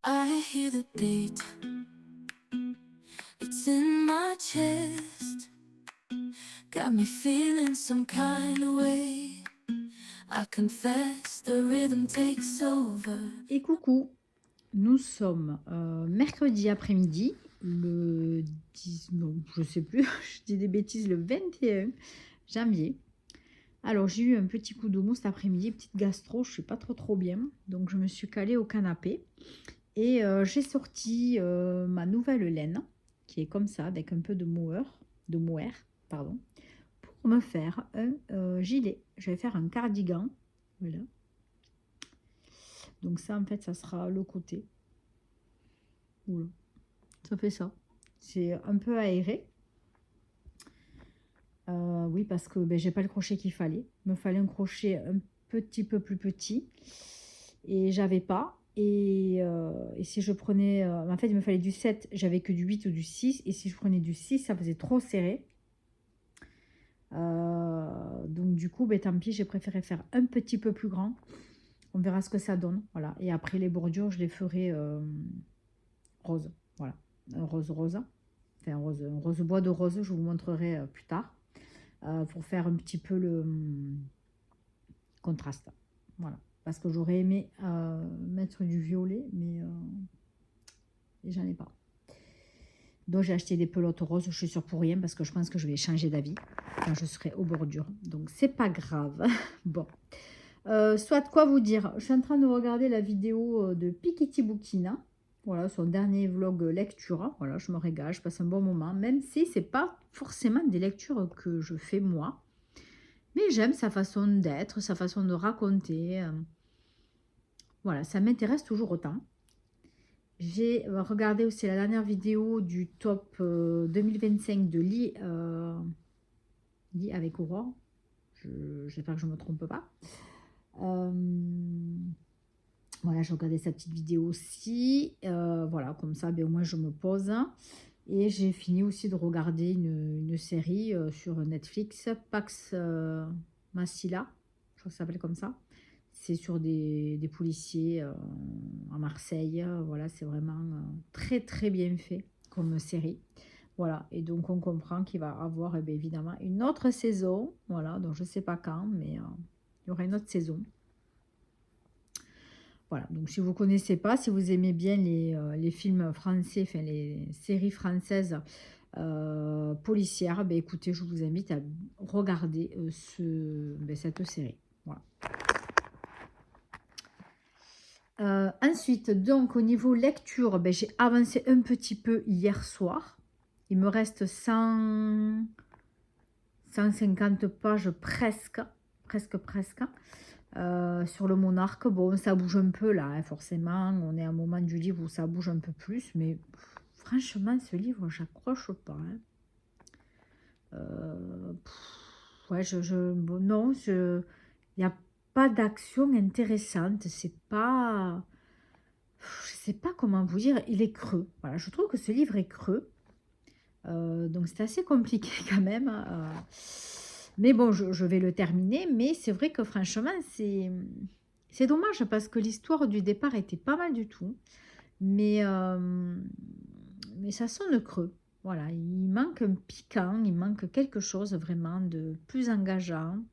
I hear the beat, it's in my chest. Got me feeling some kind of way. I confess the rhythm takes over. Et coucou, nous sommes mercredi après-midi, le 10, non, je sais plus, je dis des bêtises, le 21 janvier. Alors j'ai eu un petit coup de mou cet après-midi, petite gastro, je suis pas trop bien, donc je me suis calée au canapé et j'ai sorti ma nouvelle laine, qui est comme ça, avec un peu de mohair, pardon, pour me faire un gilet. Je vais faire un cardigan, voilà. Donc ça en fait ça sera le côté. Voilà. Ça fait ça. C'est un peu aéré. Oui, parce que ben, j'ai pas le crochet qu'il fallait. Il me fallait un crochet un petit peu plus petit. Et j'avais pas. Et si je prenais... en fait, il me fallait du 7, j'avais que du 8 ou du 6. Et si je prenais du 6, ça faisait trop serré. Donc du coup, ben, tant pis, j'ai préféré faire un petit peu plus grand. On verra ce que ça donne. Voilà. Et après, les bordures, je les ferai rose. Voilà. Un rose rosa. Enfin, un rose bois de rose, je vous montrerai plus tard. Pour faire un petit peu le contraste. Voilà. Parce que j'aurais aimé mettre du violet, mais j'en ai pas. Donc j'ai acheté des pelotes roses, je suis sûre pour rien, parce que je pense que je vais changer d'avis quand je serai aux bordures. Donc c'est pas grave. Bon. Soit quoi vous dire, je suis en train de regarder la vidéo de Pikiti Boukina. Voilà, son dernier vlog lecture. Voilà, je me régale, je passe un bon moment, même si c'est pas forcément des lectures que je fais moi. Mais j'aime sa façon d'être, sa façon de raconter. Voilà, ça m'intéresse toujours autant. J'ai regardé aussi la dernière vidéo du top 2025 de Lee avec Aurore. J'espère que je ne me trompe pas. Voilà, j'ai regardé sa petite vidéo aussi. Voilà, comme ça, ben, au moins je me pose. Et j'ai fini aussi de regarder une série sur Netflix, Pax Massila, je crois que ça s'appelle comme ça. C'est sur des policiers à Marseille. Voilà, c'est vraiment très bien fait comme série. Voilà, et donc on comprend qu'il va avoir eh bien, évidemment une autre saison. Voilà, donc je ne sais pas quand, mais il y aura une autre saison. Voilà, donc si vous ne connaissez pas, si vous aimez bien les films français, enfin les séries françaises policières, ben écoutez, je vous invite à regarder cette série. Voilà. Ensuite, donc au niveau lecture, ben, j'ai avancé un petit peu hier soir. Il me reste 150 pages presque. Sur le monarque. Bon, ça bouge un peu là, hein, forcément. On est à un moment du livre où ça bouge un peu plus, mais franchement, ce livre, j'accroche pas. Hein. Ouais, bon, non, il n'y a pas d'action intéressante. C'est pas. Je sais pas comment vous dire, il est creux. Voilà, je trouve que ce livre est creux. Donc c'est assez compliqué quand même. Mais bon, je vais le terminer. Mais c'est vrai que franchement, c'est dommage parce que l'histoire du départ était pas mal du tout. Mais, mais ça sonne creux. Voilà, il manque un piquant, il manque quelque chose vraiment de plus engageant.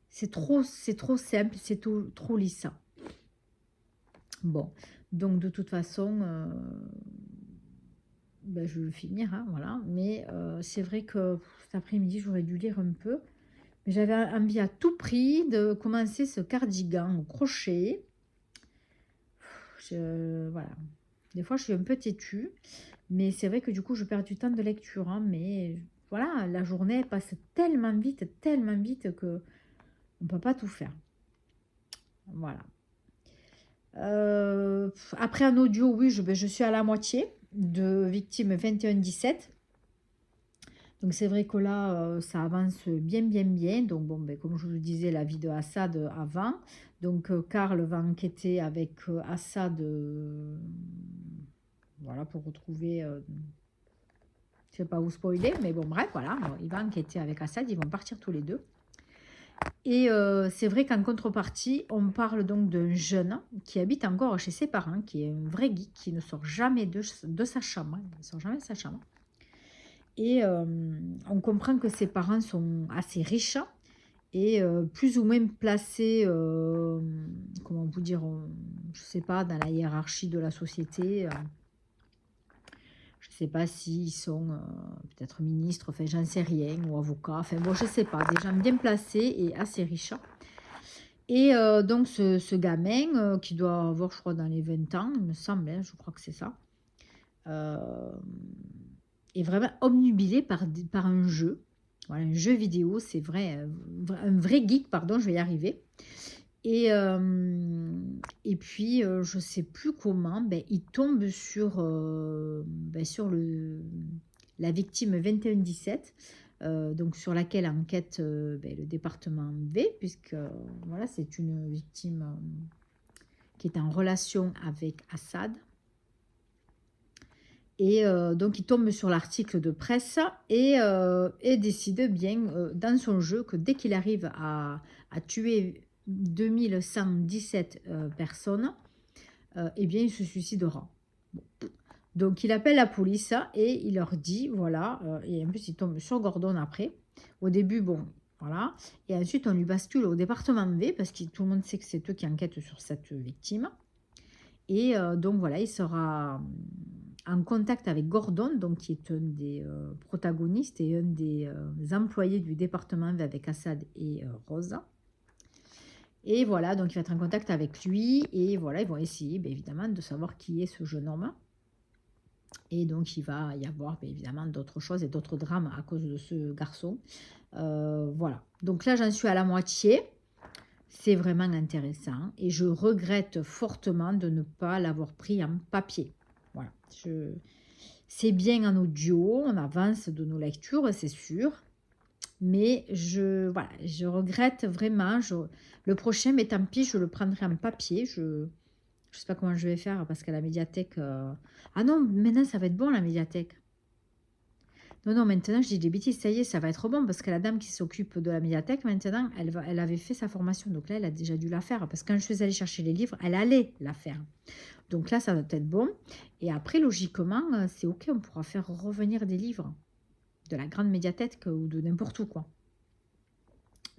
C'est trop simple, c'est trop lisse. Bon, donc de toute façon, ben, je vais le finir, hein, voilà. Mais c'est vrai que cet après-midi, j'aurais dû lire un peu. Mais j'avais envie à tout prix de commencer ce cardigan au crochet. Voilà. Des fois, je suis un peu têtue. Mais c'est vrai que du coup, je perds du temps de lecture. Hein, mais voilà, la journée passe tellement vite que on ne peut pas tout faire. Voilà. Après un audio, oui, je suis à la moitié de Victime 21-17. Donc c'est vrai que là, ça avance bien. Donc bon, ben, comme je vous le disais, la vie de Assad avant. Donc Karl va enquêter avec Assad, voilà, pour retrouver, je ne vais pas vous spoiler, mais bon, bref, voilà, bon, il va enquêter avec Assad, ils vont partir tous les deux. Et c'est vrai qu'en contrepartie, on parle donc d'un jeune qui habite encore chez ses parents, qui est un vrai geek, qui ne sort jamais de sa chambre. Il ne sort jamais de sa chambre. Et on comprend que ses parents sont assez riches et plus ou moins placés, comment vous dire, je ne sais pas, dans la hiérarchie de la société. Je ne sais pas s'ils sont peut-être ministres, enfin j'en sais rien, ou avocats, enfin bon, je ne sais pas, des gens bien placés et assez riches. Et donc ce gamin, qui doit avoir, je crois, dans les 20 ans, il me semble, hein, je crois que c'est ça, euh, est vraiment obnubilé par un jeu. Voilà, un jeu vidéo, c'est vrai, un vrai geek, pardon, je vais y arriver. Et puis, je ne sais plus comment, ben, il tombe sur la victime 2117, donc sur laquelle enquête le département V, puisque voilà, c'est une victime qui est en relation avec Assad. Et donc, il tombe sur l'article de presse et décide bien dans son jeu que dès qu'il arrive à tuer 2117 personnes, eh bien, il se suicidera. Bon. Donc, il appelle la police et il leur dit, voilà, et en plus, il tombe sur Gordon après. Au début, bon, voilà. Et ensuite, on lui bascule au département V parce que tout le monde sait que c'est eux qui enquêtent sur cette victime. Et donc, voilà, il sera en contact avec Gordon, donc qui est un des protagonistes et un des employés du département V avec Assad et Rosa. Et voilà, donc il va être en contact avec lui et voilà, ils vont essayer évidemment de savoir qui est ce jeune homme. Et donc il va y avoir évidemment d'autres choses et d'autres drames à cause de ce garçon. Voilà, donc là j'en suis à la moitié. C'est vraiment intéressant et je regrette fortement de ne pas l'avoir pris en papier. Voilà, c'est bien en audio, on avance de nos lectures, c'est sûr. Mais je regrette vraiment. Le prochain, mais tant pis, je le prendrai en papier. Je ne sais pas comment je vais faire parce qu'à la médiathèque... Ah non, maintenant ça va être bon la médiathèque. Non, maintenant je dis des bêtises, ça y est, ça va être bon parce que la dame qui s'occupe de la médiathèque, maintenant, elle avait fait sa formation. Donc là, elle a déjà dû la faire parce que quand je suis allée chercher les livres, elle allait la faire. Donc là, ça va être bon. Et après, logiquement, c'est OK, on pourra faire revenir des livres de la grande médiathèque ou de n'importe où, quoi.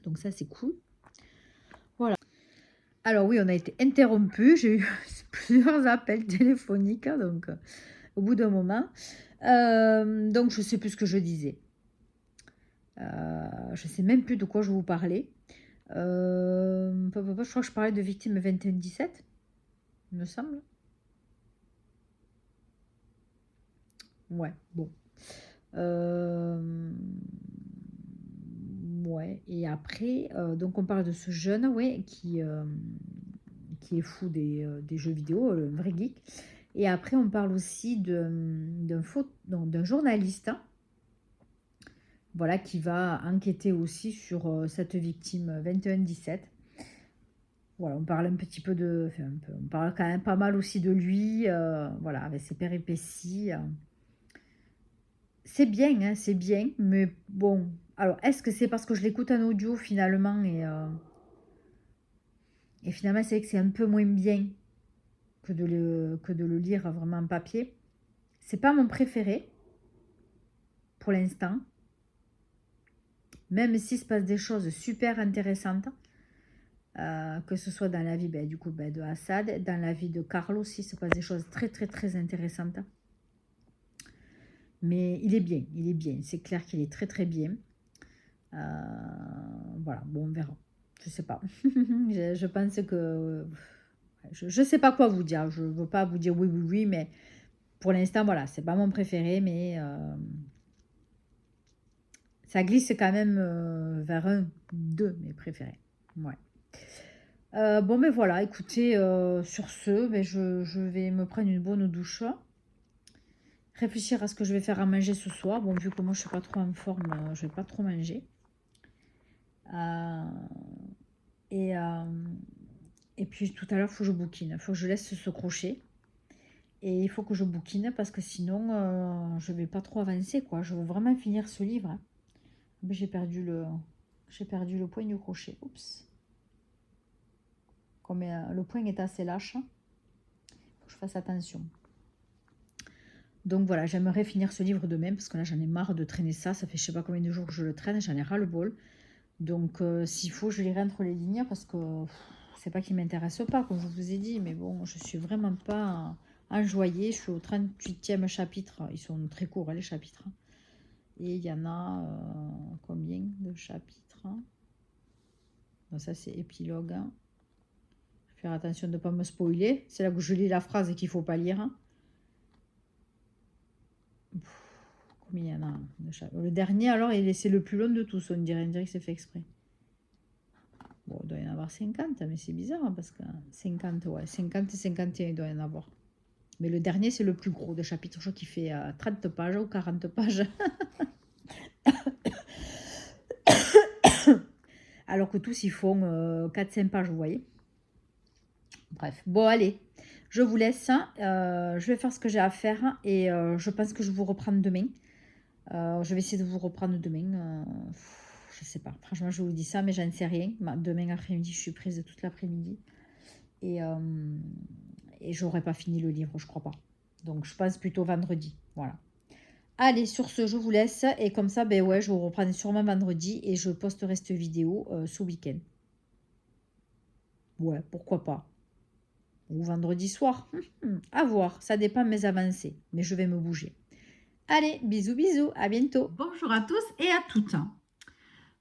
Donc ça, c'est cool. Voilà. Alors oui, on a été interrompu. J'ai eu plusieurs appels téléphoniques, donc au bout d'un moment. Donc je ne sais plus ce que je disais. Je ne sais même plus de quoi je vous parlais. Je crois que je parlais de victime 2117, il me semble. Ouais, bon. Ouais, et après, donc on parle de ce jeune, ouais, qui est fou des jeux vidéo, le vrai geek. Et après, on parle aussi d'un journaliste, hein, voilà, qui va enquêter aussi sur cette victime 2117. Voilà, on parle un petit peu on parle quand même pas mal aussi de lui, voilà, avec ses péripéties. C'est bien, hein, c'est bien, mais bon. Alors, est-ce que c'est parce que je l'écoute en audio finalement et finalement, c'est vrai que c'est un peu moins bien que de le lire vraiment en papier. C'est pas mon préféré pour l'instant, même s'il se passe des choses super intéressantes, que ce soit dans la vie de Assad, dans la vie de Carlos aussi, il se passe des choses très très très intéressantes. Mais il est bien, c'est clair qu'il est très très bien. Voilà, bon, on verra. Je sais pas. je pense que... Je sais pas quoi vous dire. Je veux pas vous dire oui, mais pour l'instant, voilà, c'est pas mon préféré, mais ça glisse quand même vers un de mes préférés. Ouais. Bon, mais voilà, écoutez, sur ce, je vais me prendre une bonne douche. Réfléchir à ce que je vais faire à manger ce soir. Bon, vu que moi, je suis pas trop en forme, je vais pas trop manger. Euh, et, euh, et puis, tout à l'heure, il faut que je bouquine. Il faut que je laisse ce crochet. Et il faut que je bouquine parce que sinon, je vais pas trop avancer, quoi. Je veux vraiment finir ce livre, hein. J'ai perdu le... J'ai perdu le point du crochet. Oups. Comme le point est assez lâche, il faut que je fasse attention. Donc voilà, j'aimerais finir ce livre demain parce que là j'en ai marre de traîner ça. Ça fait je sais pas combien de jours que je le traîne, j'en ai ras le bol. Donc s'il faut, je lirai entre les lignes parce que c'est pas qu'il m'intéresse pas, comme je vous ai dit, mais bon, je suis vraiment pas enjoyée. Je suis au 38e chapitre. Ils sont très courts, les chapitres. Et il y en a combien de chapitres? Donc ça, c'est épilogue. Faire attention de ne pas me spoiler. C'est là que je lis la phrase et qu'il ne faut pas lire. Combien il y en a de chapitres? Le dernier, alors, c'est le plus long de tous. On dirait que c'est fait exprès. Bon, il doit y en avoir 50, mais c'est bizarre hein, parce que 50, ouais, 50 et 51, il doit y en avoir. Mais le dernier, c'est le plus gros de chapitre. Je crois qu'il fait 30 pages ou 40 pages. Alors que tous, ils font 4-5 pages, vous voyez. Bref, bon, allez. Je vous laisse. Je vais faire ce que j'ai à faire. Et je pense que je vous reprends demain. Je vais essayer de vous reprendre demain. Je sais pas. Franchement, je vous dis ça, mais j'en sais rien. Demain après-midi, je suis prise toute l'après-midi. Et j'aurais pas fini le livre, je crois pas. Donc, je pense plutôt vendredi. Voilà. Allez, sur ce, je vous laisse. Et comme ça, ben ouais, je vous reprends sûrement vendredi. Et je posterai cette vidéo ce week-end. Ouais, pourquoi pas. Ou vendredi soir. À voir. Ça dépend de mes avancées. Mais je vais me bouger. Allez, bisous, bisous. À bientôt. Bonjour à tous et à toutes.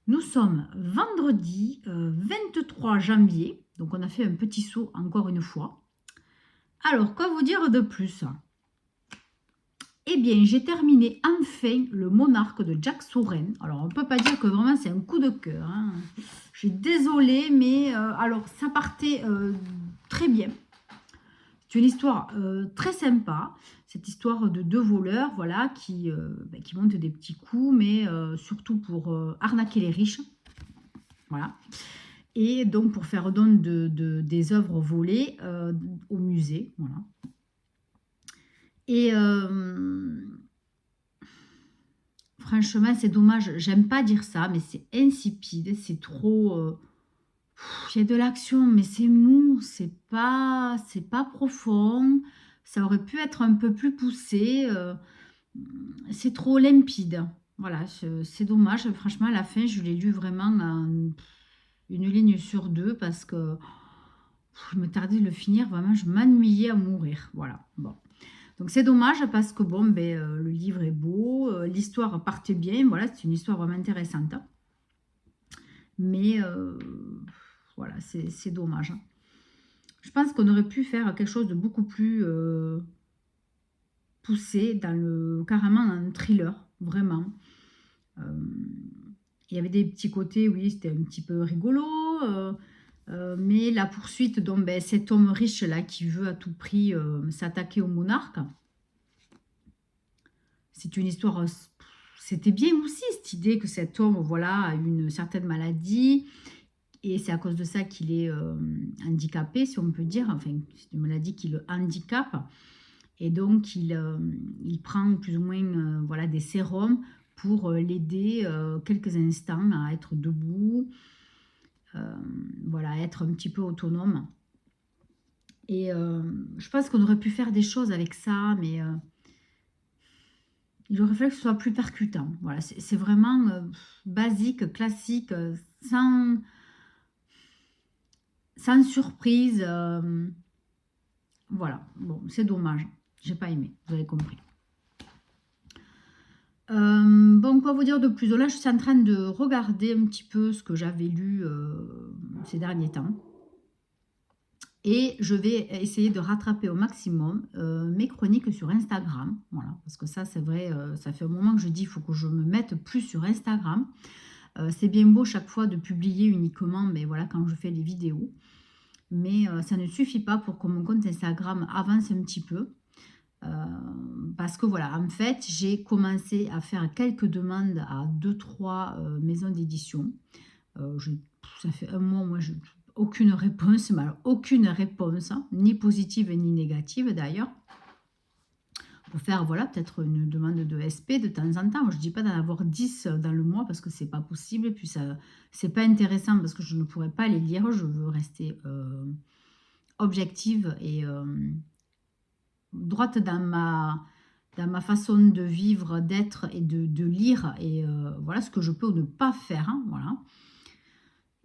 Nous sommes vendredi 23 janvier. Donc, on a fait un petit saut encore une fois. Alors, quoi vous dire de plus? Eh bien, j'ai terminé enfin le Monarque de Jack Soren. Alors, on ne peut pas dire que vraiment c'est un coup de cœur. Hein. Je suis désolée, mais alors, ça partait très bien. C'est une histoire très sympa. Cette histoire de deux voleurs, voilà, qui montent des petits coups, mais surtout pour arnaquer les riches. Voilà. Et donc, pour faire don des œuvres volées au musée. Voilà. Et franchement, c'est dommage. J'aime pas dire ça, mais c'est insipide. C'est trop... il y a de l'action, mais c'est mou. C'est pas profond. Ça aurait pu être un peu plus poussé. C'est trop limpide. Voilà, c'est dommage. Franchement, à la fin, je l'ai lu vraiment une ligne sur deux parce que je me tardais de le finir. Vraiment, je m'ennuyais à mourir. Voilà, bon. Donc c'est dommage parce que bon, le livre est beau, l'histoire partait bien, voilà, c'est une histoire vraiment intéressante. Mais voilà, c'est dommage. Je pense qu'on aurait pu faire quelque chose de beaucoup plus poussé, carrément un thriller, vraiment. Il y avait des petits côtés, oui, c'était un petit peu rigolo. Mais la poursuite, donc, cet homme riche là qui veut à tout prix s'attaquer au monarque. C'est une histoire, c'était bien aussi cette idée que cet homme, voilà, a une certaine maladie et c'est à cause de ça qu'il est handicapé, si on peut dire, enfin, c'est une maladie qui le handicape et donc il prend plus ou moins voilà, des sérums pour l'aider quelques instants à être debout, voilà, à être un petit peu autonome. Et je pense qu'on aurait pu faire des choses avec ça, mais... il aurait fallu que ce soit plus percutant. Voilà, c'est vraiment basique, classique, sans surprise. Voilà, bon, c'est dommage. J'ai pas aimé, vous avez compris. Bon, quoi vous dire de plus? Là, je suis en train de regarder un petit peu ce que j'avais lu ces derniers temps. Et je vais essayer de rattraper au maximum mes chroniques sur Instagram. Voilà, parce que ça, c'est vrai, ça fait un moment que je dis qu'il faut que je me mette plus sur Instagram. C'est bien beau chaque fois de publier uniquement, mais voilà, quand je fais les vidéos. Mais ça ne suffit pas pour que mon compte Instagram avance un petit peu. Parce que voilà, en fait, j'ai commencé à faire quelques demandes à 2-3 maisons d'édition. Ça fait un mois, moi, aucune réponse, mais alors aucune réponse, hein, ni positive ni négative d'ailleurs. pour faire, voilà, peut-être une demande de SP de temps en temps. Moi, je ne dis pas d'en avoir 10 dans le mois parce que c'est pas possible. Et puis, ça, c'est pas intéressant parce que je ne pourrais pas les lire. Je veux rester objective et droite dans ma façon de vivre, d'être et de lire. Et voilà ce que je peux ou ne pas faire. Hein, voilà.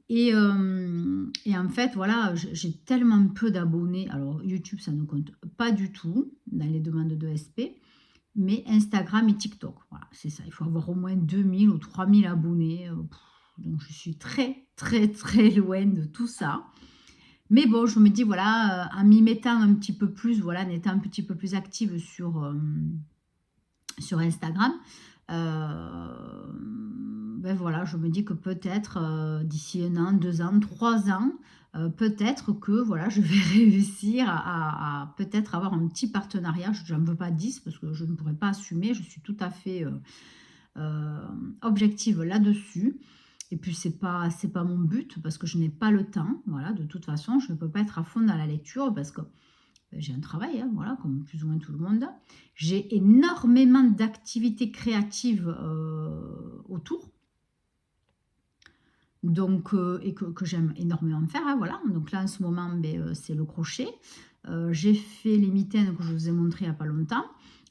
Et en fait, voilà, j'ai tellement peu d'abonnés. Alors, YouTube, ça ne compte pas du tout dans les demandes de SP. Mais Instagram et TikTok, voilà, c'est ça. Il faut avoir au moins 2000 ou 3000 abonnés. Donc, je suis très, très, très loin de tout ça. Mais bon, je me dis, voilà, en m'y mettant un petit peu plus, voilà, en étant un petit peu plus active sur Instagram, ben voilà, je me dis que peut-être d'ici 1 an, 2 ans, 3 ans, peut-être que voilà, je vais réussir à peut-être avoir un petit partenariat. Je n'en veux pas 10 parce que je ne pourrais pas assumer. Je suis tout à fait objective là-dessus. Et puis, c'est pas mon but parce que je n'ai pas le temps. Voilà, de toute façon, je ne peux pas être à fond dans la lecture parce que j'ai un travail, hein, voilà, comme plus ou moins tout le monde. J'ai énormément d'activités créatives autour. Donc, et que j'aime énormément faire, hein, voilà. Donc là, en ce moment, c'est le crochet. J'ai fait les mitaines que je vous ai montré il n'y a pas longtemps.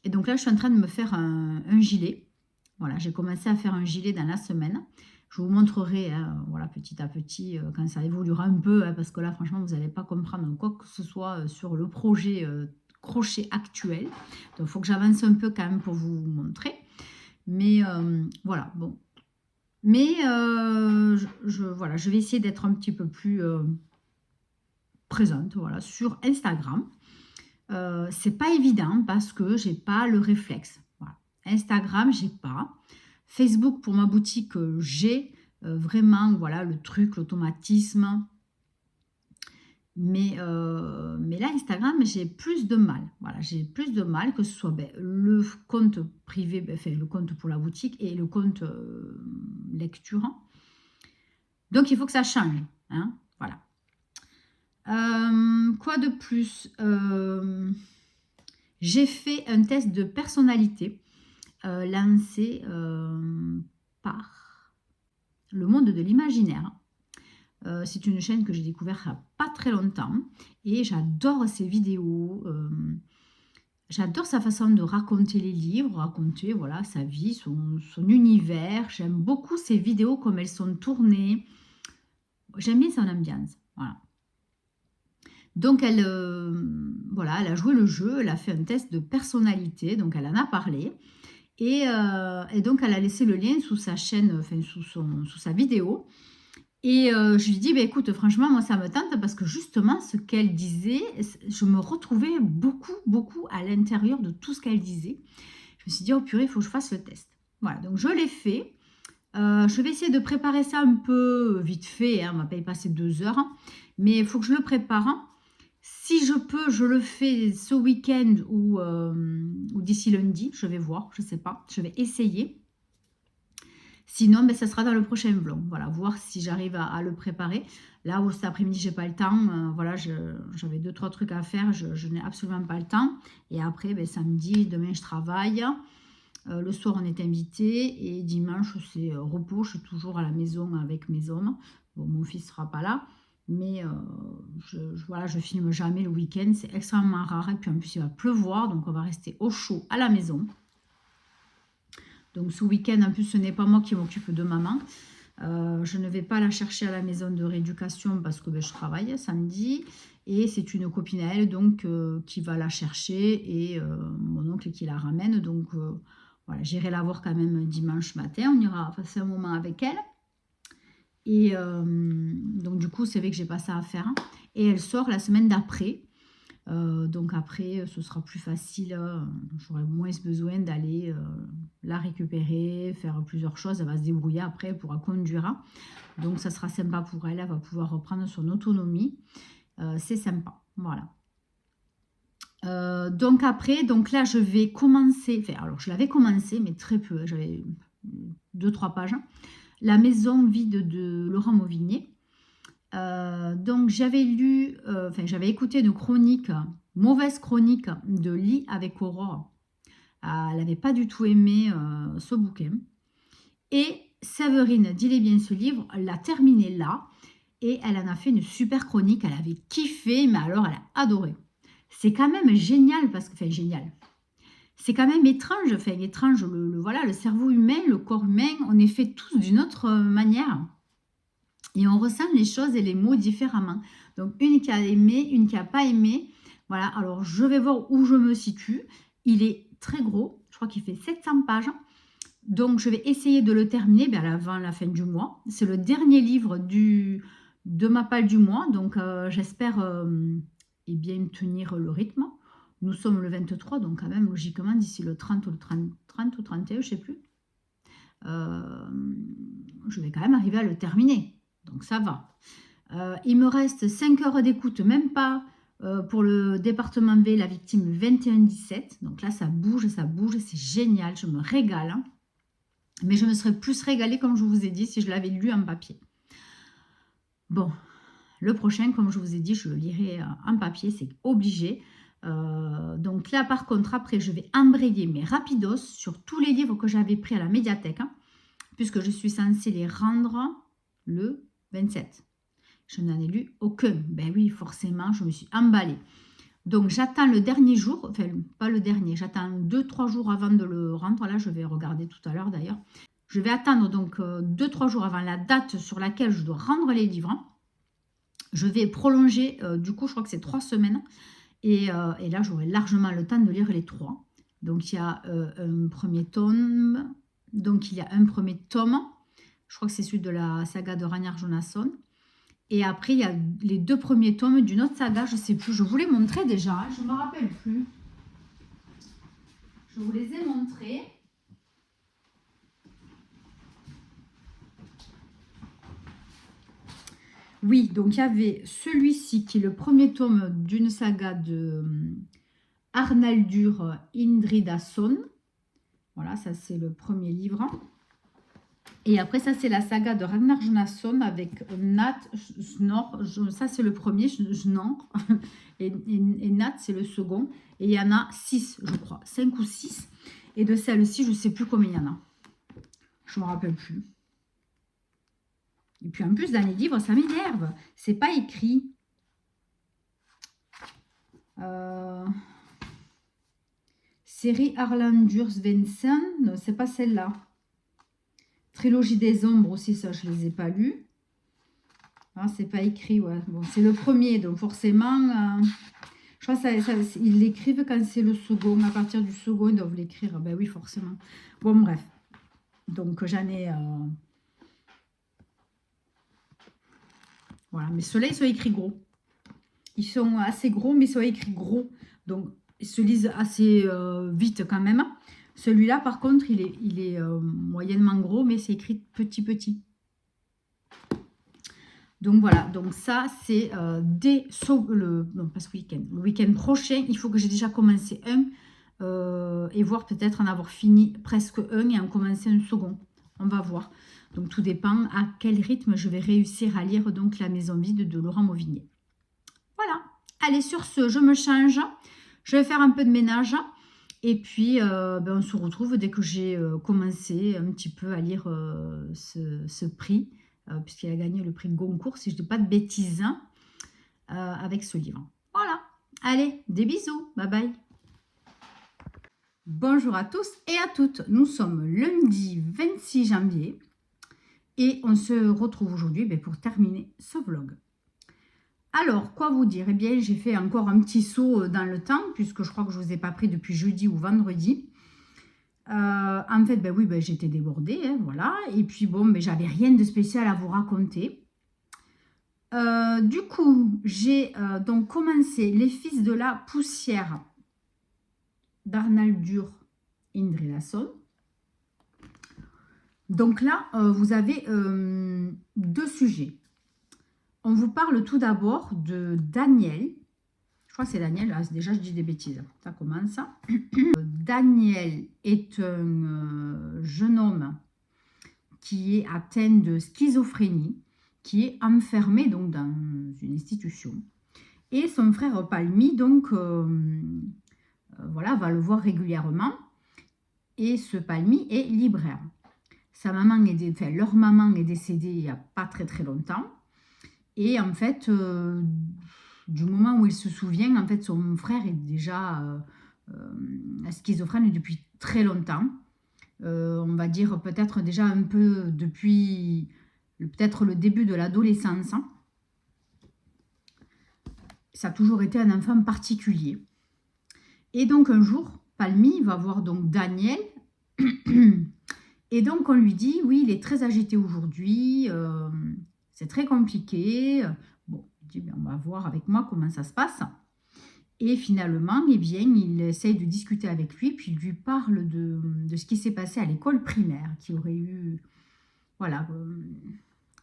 Et donc là, je suis en train de me faire un gilet. Voilà, j'ai commencé à faire un gilet dans la semaine. Je vous montrerai, hein, voilà, petit à petit, quand ça évoluera un peu, hein, parce que là, franchement, vous n'allez pas comprendre quoi que ce soit sur le projet crochet actuel. Donc, il faut que j'avance un peu quand même pour vous montrer. Mais voilà, bon. Mais voilà, je vais essayer d'être un petit peu plus présente, voilà, sur Instagram. C'est pas évident parce que j'ai pas le réflexe. Voilà. Instagram, j'ai pas. Facebook pour ma boutique, j'ai vraiment, voilà, le truc, l'automatisme. Mais là, Instagram, j'ai plus de mal. Voilà, j'ai plus de mal que ce soit le compte privé, enfin, le compte pour la boutique et le compte lecture. Donc, il faut que ça change. Hein, voilà. Quoi de plus j'ai fait un test de personnalité lancé par Le Monde de l'Imaginaire. C'est une chaîne que j'ai découverte il n'y a pas très longtemps et j'adore ses vidéos. J'adore sa façon de raconter les livres, raconter voilà, sa vie, son univers. J'aime beaucoup ses vidéos, comme elles sont tournées. J'aime bien son ambiance. Voilà. Donc, voilà, elle a joué le jeu, elle a fait un test de personnalité, donc elle en a parlé. Et donc, elle a laissé le lien sous sa chaîne, enfin, sous sa vidéo. Et je lui dis, bah, écoute, franchement, moi, ça me tente parce que justement, ce qu'elle disait, je me retrouvais beaucoup, beaucoup à l'intérieur de tout ce qu'elle disait. Je me suis dit, oh purée, il faut que je fasse le test. Voilà, donc je l'ai fait. Je vais essayer de préparer ça un peu vite fait, hein, on ne va pas y passer 2 heures, hein, mais il faut que je le prépare. Si je peux, je le fais ce week-end ou d'ici lundi, je vais voir, je ne sais pas, je vais essayer. Sinon, ça sera dans le prochain vlog. Voilà, voir si j'arrive à le préparer. Là où cet après-midi, j'ai pas le temps. Voilà, j'avais 2-3 trucs à faire. Je n'ai absolument pas le temps. Et après, samedi, demain, je travaille. Le soir, on est invité. Et dimanche, c'est repos. Je suis toujours à la maison avec mes hommes. Bon, mon fils ne sera pas là. Mais voilà, je filme jamais le week-end. C'est extrêmement rare. Et puis en plus, il va pleuvoir. Donc, on va rester au chaud à la maison. Donc ce week-end, en plus, ce n'est pas moi qui m'occupe de maman. Je ne vais pas la chercher à la maison de rééducation parce que je travaille samedi. Et c'est une copine à elle donc, qui va la chercher et mon oncle qui la ramène. Donc voilà, j'irai la voir quand même dimanche matin. On ira passer un moment avec elle. Et donc du coup, c'est vrai que j'ai pas ça à faire. Et elle sort la semaine d'après. Donc après, ce sera plus facile. J'aurai moins besoin d'aller la récupérer, faire plusieurs choses. Elle va se débrouiller après, elle pourra conduire. Donc ça sera sympa pour elle. Elle va pouvoir reprendre son autonomie. C'est sympa. Voilà. Donc après, donc là, je vais commencer. Enfin, alors je l'avais commencé, mais très peu. J'avais 2-3 pages. La maison vide de Laurent Mauvigné. Donc j'avais j'avais écouté une chronique, mauvaise chronique de Lit avec Aurore. Elle n'avait pas du tout aimé ce bouquin. Et Séverine, dis-les bien ce livre, elle l'a terminé là. Et elle en a fait une super chronique. Elle avait kiffé, mais alors elle a adoré. C'est quand même génial, parce que, enfin génial. C'est quand même étrange, voilà, le cerveau humain, le corps humain, on est fait tous d'une autre manière. Et on ressent les choses et les mots différemment. Donc, une qui a aimé, une qui n'a pas aimé. Voilà, alors je vais voir où je me situe. Il est très gros, je crois qu'il fait 700 pages. Donc, je vais essayer de le terminer avant la fin du mois. C'est le dernier livre de ma palle du mois. Donc, j'espère eh bien tenir le rythme. Nous sommes le 23, donc quand même, logiquement, d'ici le 30 ou le 30 ou 31, je ne sais plus, je vais quand même arriver à le terminer. Donc, ça va. Il me reste 5 heures d'écoute, même pas pour le département B, la victime 21-17. Donc là, ça bouge, c'est génial, je me régale. Hein. Mais je me serais plus régalée, comme je vous ai dit, si je l'avais lu en papier. Bon, le prochain, comme je vous ai dit, je le lirai en papier, c'est obligé. Donc là, par contre, après, je vais embrayer mes rapidos sur tous les livres que j'avais pris à la médiathèque, hein, puisque je suis censée les rendre le 27. Je n'en ai lu aucun. Ben oui, forcément, je me suis emballée. Donc, j'attends le dernier jour, enfin, pas le dernier, j'attends 2-3 jours avant de le rendre. Là, je vais regarder tout à l'heure d'ailleurs. Je vais attendre donc 2-3 jours avant la date sur laquelle je dois rendre les livres. Je vais prolonger, du coup, je crois que c'est 3 semaines. Et là, j'aurai largement le temps de lire les 3. Donc, il y a un premier tome. Donc, il y a un premier tome. Je crois que c'est celui de la saga de Ragnar Jonasson. Et après, il y a les 2 premiers tomes d'une autre saga. Je ne sais plus. Je vous les montrais déjà. Hein, je ne me rappelle plus. Je vous les ai montrés. Oui, donc il y avait celui-ci qui est le premier tome d'une saga de Arnaldur Indridason. Voilà, ça c'est le premier livre. Et après, ça c'est la saga de Ragnar Jonasson avec Nat, Snor. Ça c'est le premier, Snor. Et Nat c'est le second. Et il y en a 6, je crois. 5 ou 6. Et de celle-ci, je ne sais plus combien il y en a. Je ne me rappelle plus. Et puis en plus, dans les livres, ça m'énerve. C'est pas écrit. Série Arlandur Svensson. Non, c'est pas celle-là. Trilogie des ombres aussi, ça, je les ai pas lus. Ah, c'est pas écrit, ouais. Bon, c'est le premier, donc forcément... je crois ils l'écrivent quand c'est le second. À partir du second, ils doivent l'écrire. Ben oui, forcément. Bon, bref. Donc, j'en ai... Voilà, mais ceux-là, ils sont écrits gros. Ils sont assez gros, mais ils sont écrits gros. Donc, ils se lisent assez vite quand même. Celui-là, par contre, il est moyennement gros, mais c'est écrit petit. Donc, voilà. Donc, ça, c'est dès le week-end prochain. Il faut que j'ai déjà commencé un et voir peut-être en avoir fini presque un et en commencer un second. On va voir. Donc, tout dépend à quel rythme je vais réussir à lire donc La Maison vide de Laurent Mauvigné. Voilà. Allez, sur ce, je me change. Je vais faire un peu de ménage. Et puis, on se retrouve dès que j'ai commencé un petit peu à lire ce prix, puisqu'il a gagné le prix Goncourt, si je ne dis pas de bêtises, avec ce livre. Voilà. Allez, des bisous. Bye bye. Bonjour à tous et à toutes. Nous sommes lundi 26 janvier. Et on se retrouve aujourd'hui pour terminer ce vlog. Alors, quoi vous dire? Eh bien, j'ai fait encore un petit saut dans le temps, puisque je crois que je ne vous ai pas pris depuis jeudi ou vendredi. En fait, j'étais débordée, hein, voilà. Et puis, bon, j'avais rien de spécial à vous raconter. Du coup, j'ai donc commencé Les Fils de la Poussière d'Arnaldur Indridason. Donc là, vous avez 2 sujets. On vous parle tout d'abord de Daniel. Je crois que c'est Daniel. Ah, déjà, je dis des bêtises. Ça commence. Daniel est un jeune homme qui est atteint de schizophrénie, qui est enfermé donc dans une institution. Et son frère Palmy, donc, va le voir régulièrement. Et ce Palmy est libraire. Sa maman leur maman est décédée il n'y a pas très très longtemps. Et en fait, du moment où il se souvient, en fait, son frère est déjà schizophrène depuis très longtemps. On va dire peut-être déjà un peu depuis peut-être le début de l'adolescence. Ça a toujours été un enfant particulier. Et donc un jour, Palmy va voir donc Daniel. Et donc on lui dit, oui, il est très agité aujourd'hui, c'est très compliqué. Bon, il dit, on va voir avec moi comment ça se passe. Et finalement, eh bien, il essaye de discuter avec lui, puis il lui parle de ce qui s'est passé à l'école primaire, qui aurait eu, voilà,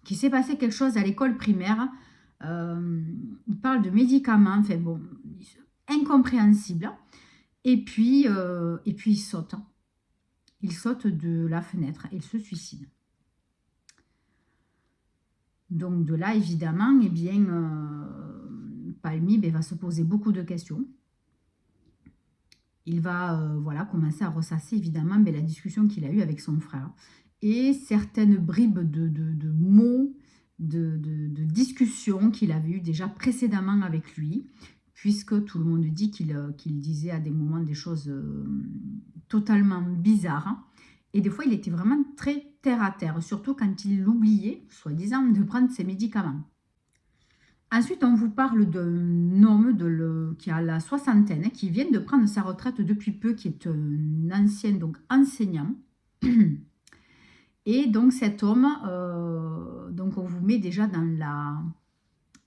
qui s'est passé quelque chose à l'école primaire. Il parle de médicaments, enfin bon, incompréhensible. Et puis il saute. Il saute de la fenêtre et il se suicide. Donc de là, évidemment, eh bien, Palmy va se poser beaucoup de questions. Il va voilà, commencer à ressasser évidemment la discussion qu'il a eue avec son frère. Et certaines bribes de mots, de discussions qu'il avait eues déjà précédemment avec lui, puisque tout le monde dit qu'il disait à des moments des choses totalement bizarres. Et des fois, il était vraiment très terre à terre, surtout quand il oubliait, soi-disant, de prendre ses médicaments. Ensuite, on vous parle d'un homme qui a la soixantaine, qui vient de prendre sa retraite depuis peu, qui est un ancien donc enseignant. Et donc cet homme, donc on vous met déjà dans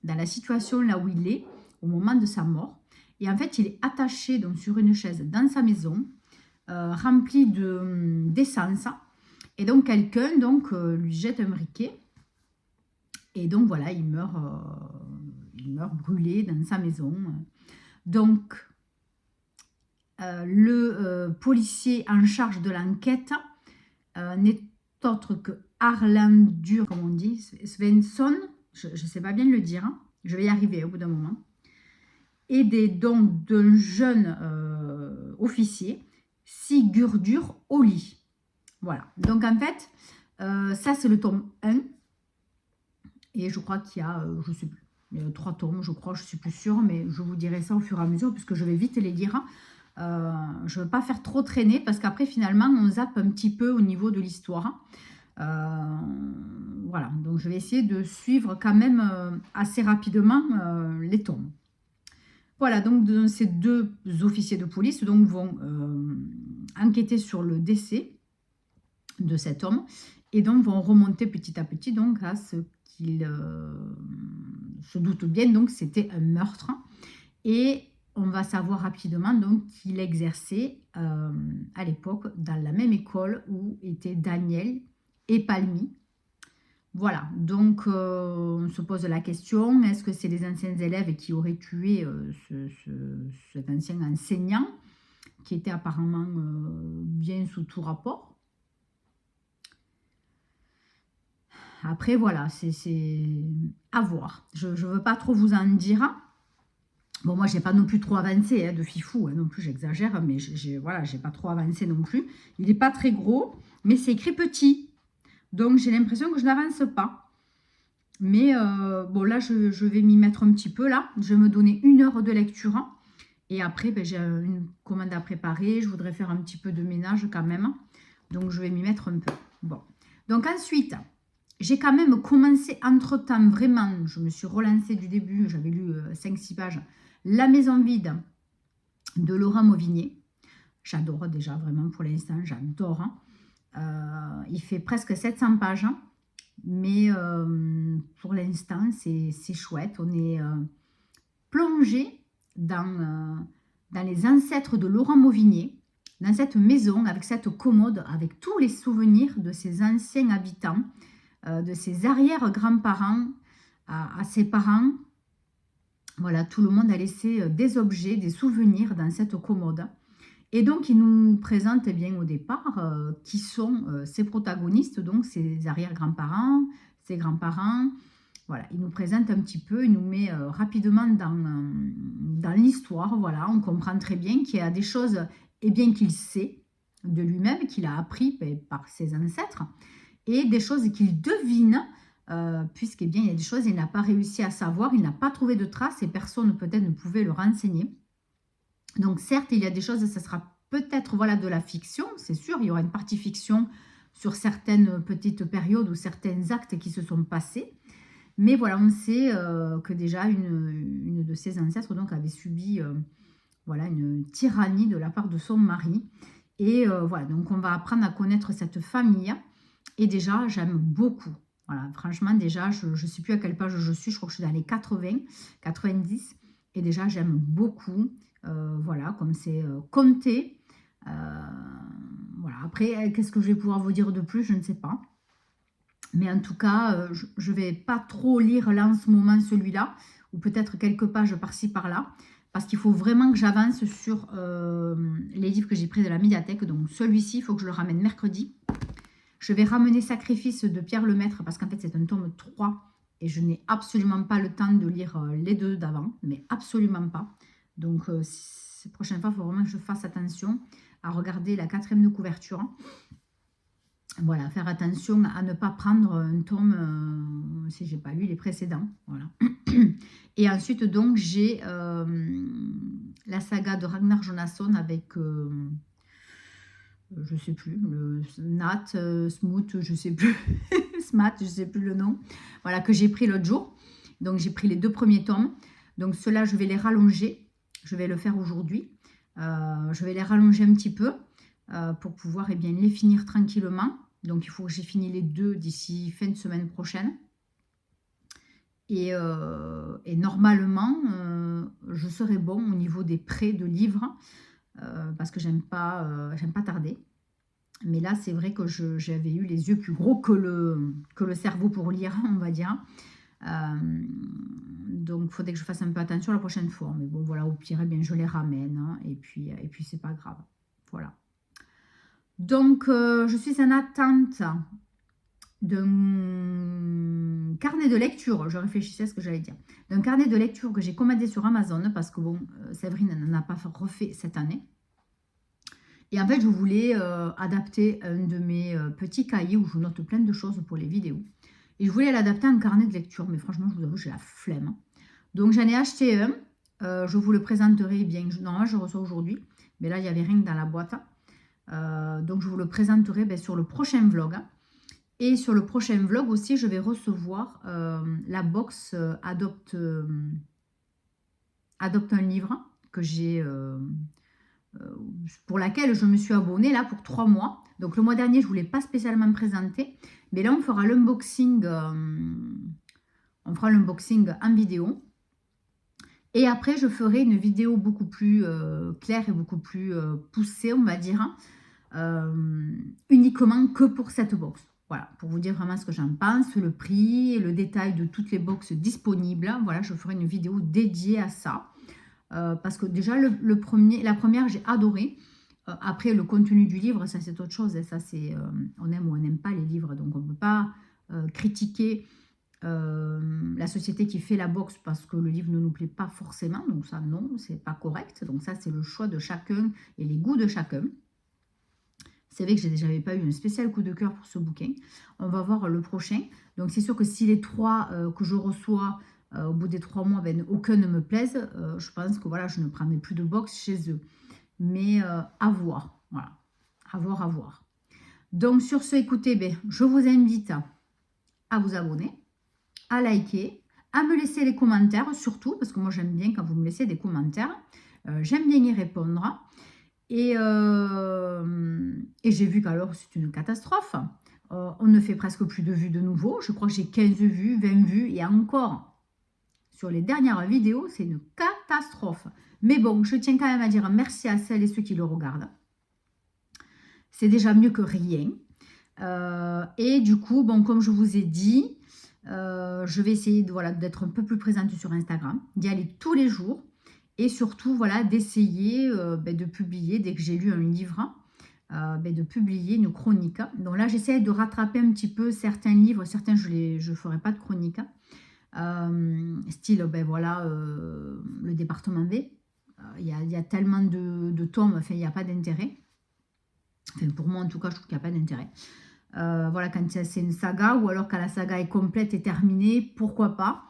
la situation là où il est, au moment de sa mort. Et en fait, il est attaché donc, sur une chaise dans sa maison, remplie d'essence. Et donc quelqu'un lui jette un briquet. Et donc voilà, il meurt brûlé dans sa maison. Donc le policier en charge de l'enquête n'est autre que Arlandur, comme on dit, Svensson, je ne sais pas bien le dire, hein. Je vais y arriver au bout d'un moment. Aidé donc d'un jeune officier, Sigurdur Oli. Voilà, donc en fait, ça c'est le tome 1. Et je crois qu'il y a, je ne sais plus, il y a 3 tomes, je crois, je ne suis plus sûre, mais je vous dirai ça au fur et à mesure, puisque je vais vite les lire. Je ne veux pas faire trop traîner, parce qu'après, finalement, on zappe un petit peu au niveau de l'histoire. Voilà, donc je vais essayer de suivre quand même assez rapidement les tomes. Voilà, donc ces 2 officiers de police donc, vont enquêter sur le décès de cet homme, et donc vont remonter petit à petit donc à ce qu'il se doute bien, donc c'était un meurtre. Et on va savoir rapidement donc qu'il exerçait à l'époque dans la même école où étaient Daniel et Palmy. Voilà, donc on se pose la question, est-ce que c'est les anciens élèves qui auraient tué cet ancien enseignant qui était apparemment bien sous tout rapport? Après, voilà, c'est à voir. Je ne veux pas trop vous en dire. Bon, moi, je n'ai pas non plus trop avancé de fifou, non plus, j'exagère, mais voilà, je n'ai pas trop avancé non plus. Il n'est pas très gros, mais c'est écrit petit. Donc, j'ai l'impression que je n'avance pas. Mais bon, là, je vais m'y mettre un petit peu, là. Je vais me donner 1 heure de lecture. Et après, j'ai une commande à préparer. Je voudrais faire un petit peu de ménage quand même. Donc, je vais m'y mettre un peu. Bon. Donc, ensuite, j'ai quand même commencé entre-temps, vraiment, je me suis relancée du début. J'avais lu 5-6 pages. La maison vide de Laura Mauvigné. J'adore déjà, vraiment, pour l'instant, j'adore. Il fait presque 700 pages. Mais pour l'instant, c'est chouette. On est plongé dans les ancêtres de Laurent Mauvigné, dans cette maison, avec cette commode, avec tous les souvenirs de ses anciens habitants, de ses arrière-grands-parents à ses parents. Voilà, tout le monde a laissé des objets, des souvenirs dans cette commode. Et donc, il nous présente eh bien, au départ qui sont ses protagonistes, donc ses arrière-grands-parents, ses grands-parents. Voilà, il nous présente un petit peu, il nous met rapidement dans l'histoire. Voilà, on comprend très bien qu'il y a des choses eh bien, qu'il sait, de lui-même, qu'il a appris par ses ancêtres, et des choses qu'il devine, puisqu'il y a des choses qu'il n'a pas réussi à savoir, il n'a pas trouvé de traces, et personne peut-être ne pouvait le renseigner. Donc certes, il y a des choses, ça sera peut-être voilà, de la fiction, c'est sûr, il y aura une partie fiction sur certaines petites périodes ou certains actes qui se sont passés. Mais voilà, on sait que déjà une de ses ancêtres donc, avait subi voilà, une tyrannie de la part de son mari. Et voilà, donc on va apprendre à connaître cette famille. Et déjà, j'aime beaucoup. Voilà, franchement, déjà, je ne sais plus à quelle page je suis. Je crois que je suis dans les 80, 90. Et déjà, j'aime beaucoup. Voilà, comme c'est compté. Voilà, après, qu'est-ce que je vais pouvoir vous dire de plus? Je ne sais pas. Mais en tout cas, je ne vais pas trop lire là en ce moment celui-là. Ou peut-être quelques pages par-ci, par-là. Parce qu'il faut vraiment que j'avance sur les livres que j'ai pris de la médiathèque. Donc celui-ci, il faut que je le ramène mercredi. Je vais ramener Sacrifice de Pierre Lemaître parce qu'en fait, c'est un tome 3 et je n'ai absolument pas le temps de lire les deux d'avant, mais absolument pas. Donc, la prochaine fois, il faut vraiment que je fasse attention à regarder la 4e de couverture. Voilà, faire attention à ne pas prendre un tome si je n'ai pas lu les précédents. Voilà. Et ensuite, donc, j'ai la saga de Ragnar Jonasson avec... je sais plus, le Nat, Smoot, je sais plus, Smat, je sais plus le nom, voilà, que j'ai pris l'autre jour. Donc, j'ai pris les 2 premiers tomes. Donc, ceux-là, je vais les rallonger. Je vais le faire aujourd'hui. Je vais les rallonger un petit peu pour pouvoir bien, les finir tranquillement. Donc, il faut que j'ai fini les 2 d'ici fin de semaine prochaine. Et normalement, je serai bon au niveau des prêts de livres. Parce que j'aime pas tarder. Mais là, c'est vrai que j'avais eu les yeux plus gros que le cerveau pour lire, on va dire. Donc, il faudrait que je fasse un peu attention la prochaine fois. Mais bon, voilà, au pire, eh bien, je les ramène. Hein, et puis c'est pas grave. Voilà. Donc, je suis en attente d'un carnet de lecture. Je réfléchissais à ce que j'allais dire. D'un carnet de lecture que j'ai commandé sur Amazon parce que, bon, Séverine n'en a pas refait cette année. Et en fait, je voulais adapter un de mes petits cahiers où je note plein de choses pour les vidéos. Et je voulais l'adapter en carnet de lecture. Mais franchement, je vous avoue, j'ai la flemme. Donc, j'en ai acheté un. Je vous le présenterai bien. Normalement, je le reçois aujourd'hui. Mais là, il n'y avait rien dans la boîte. Donc, je vous le présenterai sur le prochain vlog. Et sur le prochain vlog aussi, je vais recevoir la box Adopte un livre que j'ai... pour laquelle je me suis abonnée là pour 3 mois. Donc le mois dernier, je ne voulais pas spécialement me présenter. Mais là, on fera l'unboxing en vidéo. Et après, je ferai une vidéo beaucoup plus claire et beaucoup plus poussée, on va dire, uniquement que pour cette box. Voilà, pour vous dire vraiment ce que j'en pense, le prix, le détail de toutes les boxes disponibles. Voilà, je ferai une vidéo dédiée à ça. Parce que déjà, la première, j'ai adoré. Après, le contenu du livre, ça, c'est autre chose. Ça, c'est on aime ou on n'aime pas les livres. Donc, on ne peut pas critiquer la société qui fait la box parce que le livre ne nous plaît pas forcément. Donc, ça, non, c'est pas correct. Donc, ça, c'est le choix de chacun et les goûts de chacun. C'est vrai que je n'avais pas eu un spécial coup de cœur pour ce bouquin. On va voir le prochain. Donc, c'est sûr que si les 3 que je reçois... au bout des 3 mois, aucun ne me plaise. Je pense que voilà, je ne prendrai plus de box chez eux. Mais à voir. Voilà. À voir. Donc, sur ce, écoutez, je vous invite à vous abonner, à liker, à me laisser les commentaires, surtout, parce que moi, j'aime bien quand vous me laissez des commentaires. J'aime bien y répondre. Et j'ai vu qu'alors, c'est une catastrophe. On ne fait presque plus de vues de nouveau. Je crois que j'ai 15 vues, 20 vues, et encore... Sur les dernières vidéos, c'est une catastrophe. Mais bon, je tiens quand même à dire merci à celles et ceux qui le regardent. C'est déjà mieux que rien. Et du coup, bon, comme je vous ai dit, je vais essayer d'être un peu plus présente sur Instagram, d'y aller tous les jours. Et surtout, voilà, d'essayer de publier, dès que j'ai lu un livre, de publier une chronique. Donc là, j'essaie de rattraper un petit peu certains livres. Certains, je ne ferai pas de chronique. Style, le département B. Il y a tellement de tomes, enfin, il n'y a pas d'intérêt. Enfin, pour moi, en tout cas, je trouve qu'il n'y a pas d'intérêt. Voilà, quand c'est une saga, ou alors quand la saga est complète et terminée, pourquoi pas.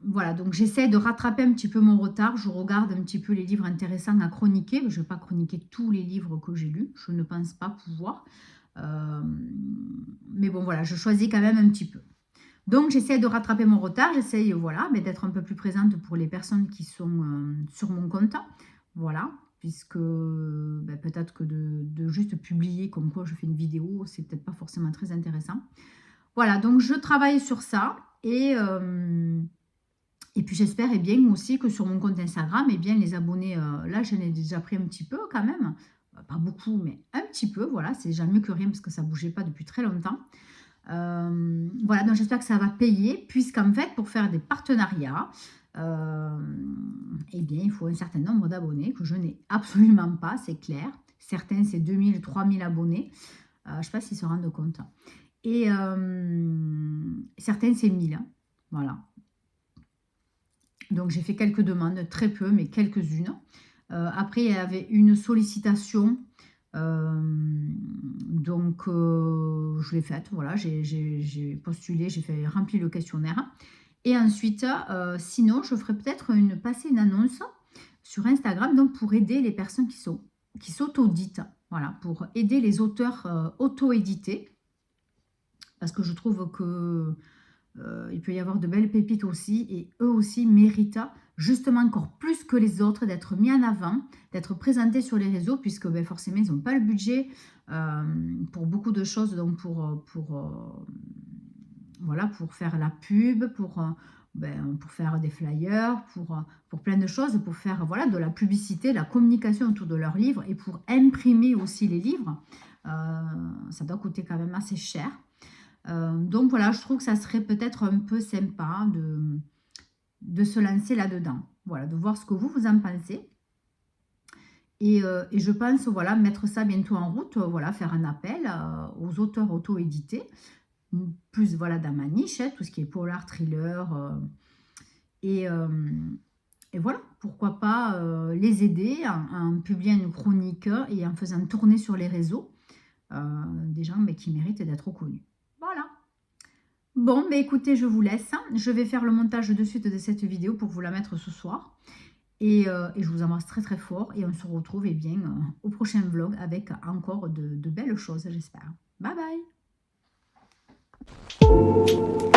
Voilà, donc j'essaie de rattraper un petit peu mon retard. Je regarde un petit peu les livres intéressants à chroniquer. Je ne vais pas chroniquer tous les livres que j'ai lus. Je ne pense pas pouvoir. Mais bon, voilà, je choisis quand même un petit peu. Donc, j'essaie de rattraper mon retard. J'essaie, voilà, d'être un peu plus présente pour les personnes qui sont sur mon compte. Voilà, puisque peut-être que de juste publier comme quoi je fais une vidéo, c'est peut-être pas forcément très intéressant. Voilà, donc je travaille sur ça. Et puis j'espère bien aussi que sur mon compte Instagram, bien les abonnés, là j'en ai déjà pris un petit peu quand même. Pas beaucoup, mais un petit peu, voilà, c'est déjà mieux que rien parce que ça ne bougeait pas depuis très longtemps. Voilà, donc j'espère que ça va payer, puisqu'en fait, pour faire des partenariats, il faut un certain nombre d'abonnés que je n'ai absolument pas, c'est clair. Certains, c'est 2000, 3000 abonnés. Je ne sais pas s'ils se rendent compte. Et certains, c'est 1000. Voilà. Donc, j'ai fait quelques demandes, très peu, mais quelques-unes. Après, il y avait une sollicitation. Je l'ai faite. Voilà, j'ai postulé, j'ai rempli le questionnaire. Et ensuite, sinon, je ferai peut-être passer une annonce sur Instagram donc pour aider les personnes qui s'auto-éditent. Voilà, pour aider les auteurs auto-édités. Parce que je trouve que il peut y avoir de belles pépites aussi, et eux aussi méritent justement encore plus que les autres d'être mis en avant, d'être présentés sur les réseaux, puisque forcément ils n'ont pas le budget pour beaucoup de choses, donc voilà, pour faire la pub, pour faire des flyers, pour plein de choses, pour faire voilà, de la publicité, la communication autour de leurs livres, et pour imprimer aussi les livres. Ça doit coûter quand même assez cher. Donc voilà, je trouve que ça serait peut-être un peu sympa de se lancer là-dedans. Voilà, de voir ce que vous en pensez. Et je pense, voilà, mettre ça bientôt en route, voilà, faire un appel aux auteurs auto-édités, plus voilà, dans ma niche, tout ce qui est polar, thriller, et voilà, pourquoi pas les aider en publiant une chronique et en faisant tourner sur les réseaux des gens qui méritent d'être reconnus. Voilà. Bon, écoutez, je vous laisse. Je vais faire le montage de suite de cette vidéo pour vous la mettre ce soir. Et je vous embrasse très très fort. Et on se retrouve au prochain vlog avec encore de belles choses, j'espère. Bye bye.